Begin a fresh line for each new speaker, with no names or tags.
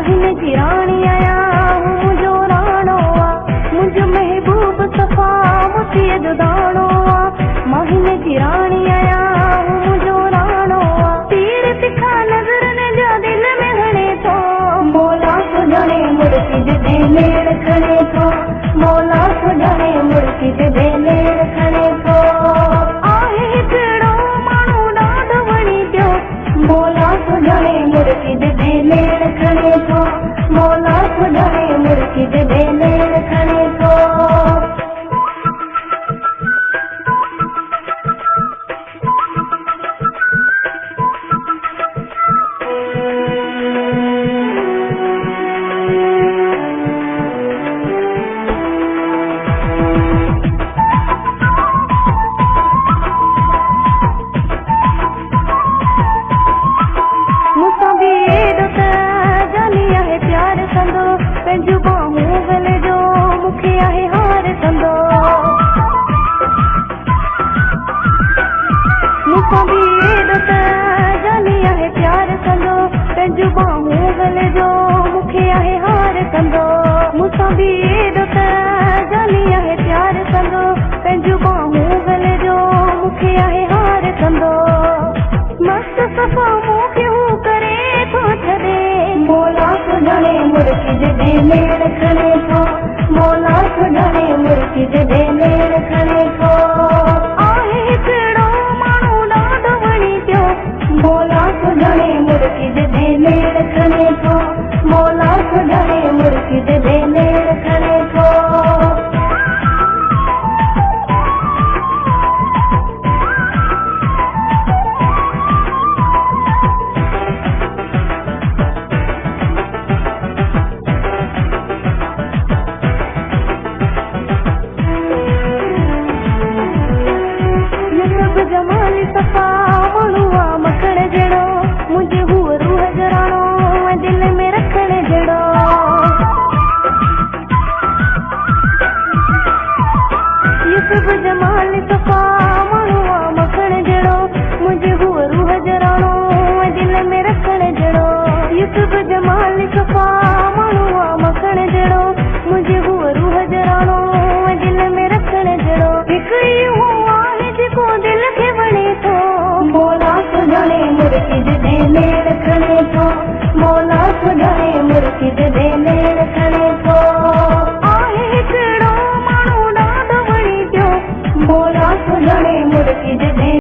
माहिन जी राणी आया हूँ मुझो राणो आ मुझ महबूब सफा मुझे जो दाणो आ माहिन जी राणी आया हूँ मुझो राणो आ तीर तिखा नजर ने जो दिल में हणे तो मौला सुजाने मुर्शिद दे मेल खणे तो मौला सुजाने मुर्शिद दे मेल खणे तो आहे हिकिड़ो माण्हू ॾाढो वणी पियो मौला सुजाने मुर्शिद दे मेल खणे तो मौला सुजाने मुर्शिद दे मेल खणे तो मुर्शिद दे मेल खणे तो मौला सुजाने मुर्शिद दे मेल खणे तो आहे हिकिड़ो माण्हू ॾाढो वणी पियो मौला सुजाने मुर्शिद दे मेल खणे तो मौला सुजाने मुर्शिद दे मेल खणे तो जमाल सफा